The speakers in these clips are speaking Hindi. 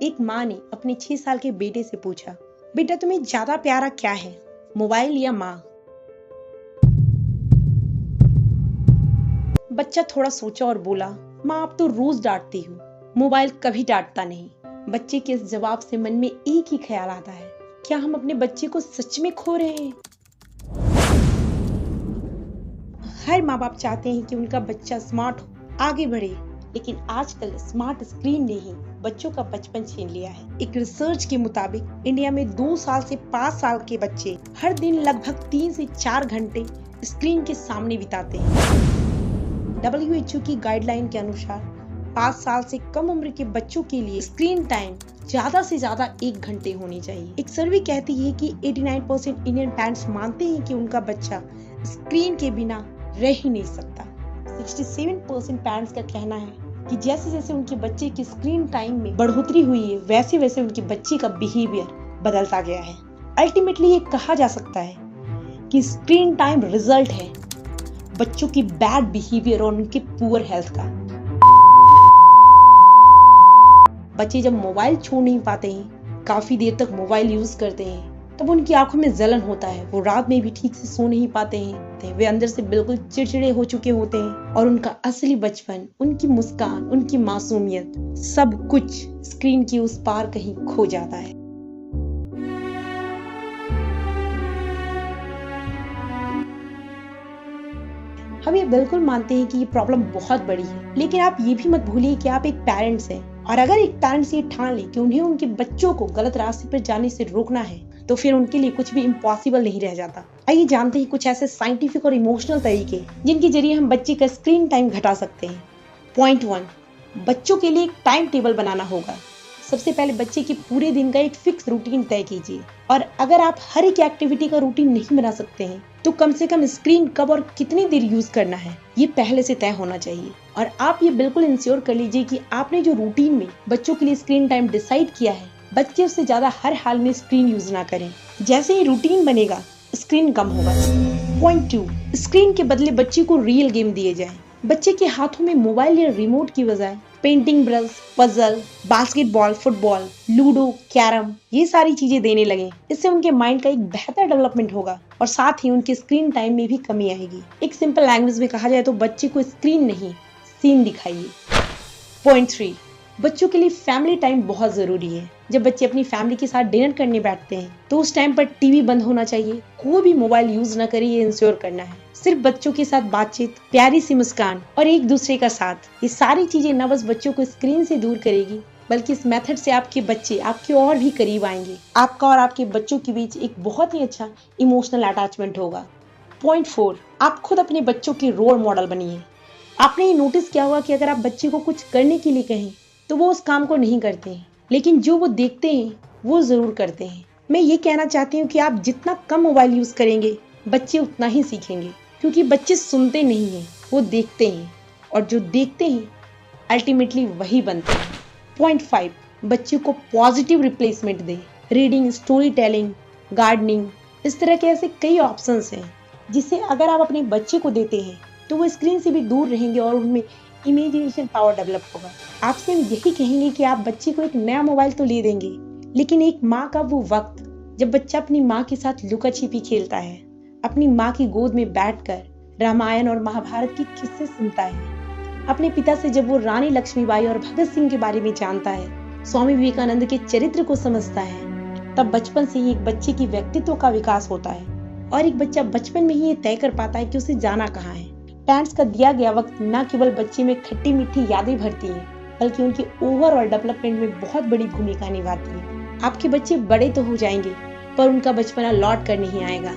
एक माँ ने अपने 6 साल के बेटे से पूछा, बेटा तुम्हें ज्यादा प्यारा क्या है, मोबाइल या माँ? बच्चा थोड़ा सोचा और बोला, माँ आप तो रोज डांटती हो, मोबाइल कभी डांटता नहीं। बच्चे के इस जवाब से मन में एक ही ख्याल आता है, क्या हम अपने बच्चे को सच में खो रहे हैं? हर माँ बाप चाहते हैं कि उनका बच्चा स्मार्ट हो, आगे बढ़े, लेकिन आजकल स्मार्ट स्क्रीन ने ही बच्चों का बचपन छीन लिया है। एक रिसर्च के मुताबिक इंडिया में 2 साल से 5 साल के बच्चे हर दिन लगभग 3 से 4 घंटे स्क्रीन के सामने बिताते हैं। WHO की गाइडलाइन के अनुसार 5 साल से कम उम्र के बच्चों के लिए स्क्रीन टाइम ज्यादा से ज्यादा 1 घंटे होनी चाहिए। एक सर्वे कहती है कि 89% इंडियन पेरेंट्स मानते हैं कि उनका बच्चा स्क्रीन के बिना रह ही नहीं सकता। 67% पेरेंट्स का कहना है कि जैसे जैसे उनके बच्चे की स्क्रीन टाइम में बढ़ोतरी हुई है, वैसे वैसे उनके बच्चे का बिहेवियर बदलता गया है। अल्टीमेटली ये कहा जा सकता है कि स्क्रीन टाइम रिजल्ट है बच्चों की बैड बिहेवियर और उनके पुअर हेल्थ का। बच्चे जब मोबाइल छोड़ नहीं पाते हैं, काफी देर तक मोबाइल यूज करते हैं, तब उनकी आंखों में जलन होता है, वो रात में भी ठीक से सो नहीं पाते हैं, वे अंदर से बिल्कुल चिड़चिड़े हो चुके होते हैं और उनका असली बचपन, उनकी मुस्कान, उनकी मासूमियत, सब कुछ स्क्रीन के उस पार कहीं खो जाता है। हम ये बिल्कुल मानते हैं कि ये प्रॉब्लम बहुत बड़ी है, लेकिन आप ये भी मत भूलिए कि आप एक पेरेंट्स हैं, और अगर एक पेरेंट्स ये ठान ले कि उन्हें उनके बच्चों को गलत रास्ते पर जाने से रोकना है, तो फिर उनके लिए कुछ भी इम्पॉसिबल नहीं रह जाता। आइए जानते हैं कुछ ऐसे साइंटिफिक और इमोशनल तरीके जिनके जरिए हम बच्चे का स्क्रीन टाइम घटा सकते हैं। पॉइंट 1, बच्चों के लिए एक टाइम टेबल बनाना होगा। सबसे पहले बच्चे के पूरे दिन का एक फिक्स रूटीन तय कीजिए, और अगर आप हर एक एक्टिविटी का रूटीन नहीं बना सकते हैं, तो कम से कम स्क्रीन कब और कितनी देर यूज करना है ये पहले से तय होना चाहिए। और आप ये बिल्कुल इंश्योर कर लीजिए कि आपने जो रूटीन में बच्चों के लिए स्क्रीन टाइम डिसाइड किया है, बच्चे उससे ज्यादा हर हाल में स्क्रीन यूज ना करें। जैसे ही रूटीन बनेगा, स्क्रीन कम होगा। पॉइंट 2, स्क्रीन के बदले बच्चे को रियल गेम दिए जाए। बच्चे के हाथों में मोबाइल या रिमोट की बजाय painting brush, puzzle, basketball, football, ludo, carrom, ये सारी चीजें देने लगे। इससे उनके माइंड का एक बेहतर डेवलपमेंट होगा और साथ ही उनके स्क्रीन टाइम में भी कमी आएगी। एक सिंपल लैंग्वेज में कहा जाए तो बच्चे को स्क्रीन नहीं, सीन दिखाइए। पॉइंट 3, बच्चों के लिए फैमिली टाइम बहुत जरूरी है। जब बच्चे अपनी फैमिली के साथ डिनर करने बैठते हैं, तो उस टाइम पर टीवी बंद होना चाहिए, कोई भी मोबाइल यूज ना करे, ये इंश्योर करना है। सिर्फ बच्चों के साथ बातचीत, प्यारी सी मुस्कान और एक दूसरे का साथ, ये सारी चीजें न बस बच्चों को स्क्रीन से दूर करेगी, बल्कि इस मेथड से आपके बच्चे आपके और भी करीब आएंगे। आपका और आपके बच्चों के बीच एक बहुत ही अच्छा इमोशनल अटैचमेंट होगा। पॉइंट 4, आप खुद अपने बच्चों के रोल मॉडल बनिए। आपने ये नोटिस किया होगा कि अगर आप बच्चे को कुछ करने के लिए कहें तो वो उस काम को नहीं करते हैं, लेकिन जो वो देखते हैं वो जरूर करते हैं। मैं ये कहना चाहती हूँ कि आप जितना कम मोबाइल यूज करेंगे, बच्चे उतना ही सीखेंगे, क्योंकि बच्चे सुनते नहीं हैं, वो देखते हैं, और जो देखते हैं अल्टीमेटली वही बनते हैं। पॉइंट 5, बच्चे को पॉजिटिव रिप्लेसमेंट दें। रीडिंग, स्टोरी टेलिंग, गार्डनिंग, इस तरह के ऐसे कई ऑप्शंस हैं जिसे अगर आप अपने बच्चे को देते हैं तो वो स्क्रीन से भी दूर रहेंगे और उनमें इमेजिनेशन पावर डेवलप होगा। आपसे हम यही कहेंगे कि आप बच्चे को एक नया मोबाइल तो ले देंगे, लेकिन एक माँ का वो वक्त जब बच्चा अपनी माँ के साथ लुका छिपी खेलता है, अपनी माँ की गोद में बैठकर रामायण और महाभारत की किस्से सुनता है, अपने पिता से जब वो रानी लक्ष्मीबाई और भगत सिंह के बारे में जानता है, स्वामी विवेकानंद के चरित्र को समझता है, तब बचपन से ही एक बच्चे की व्यक्तित्व का विकास होता है और एक बच्चा बचपन में ही ये तय कर पाता है कि उसे जाना कहाँ है। पेरेंट्स का दिया गया वक्त न केवल बच्चे में खट्टी मीठी यादें भरती है, बल्कि उनके ओवरऑल डेवलपमेंट में बहुत बड़ी भूमिका निभाती है। आपके बच्चे बड़े तो हो जाएंगे, पर उनका बचपना लौट कर नहीं आएगा।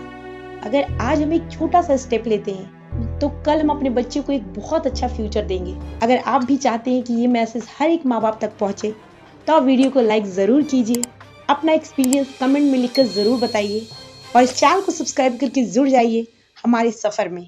अगर आज हम एक छोटा सा स्टेप लेते हैं, तो कल हम अपने बच्चे को एक बहुत अच्छा फ्यूचर देंगे। अगर आप भी चाहते हैं कि ये मैसेज हर एक माँ बाप तक पहुंचे, तो आप वीडियो को लाइक जरूर कीजिए, अपना एक्सपीरियंस कमेंट में लिखकर जरूर बताइए और इस चैनल को सब्सक्राइब करके जुड़ जाइए हमारे सफर में।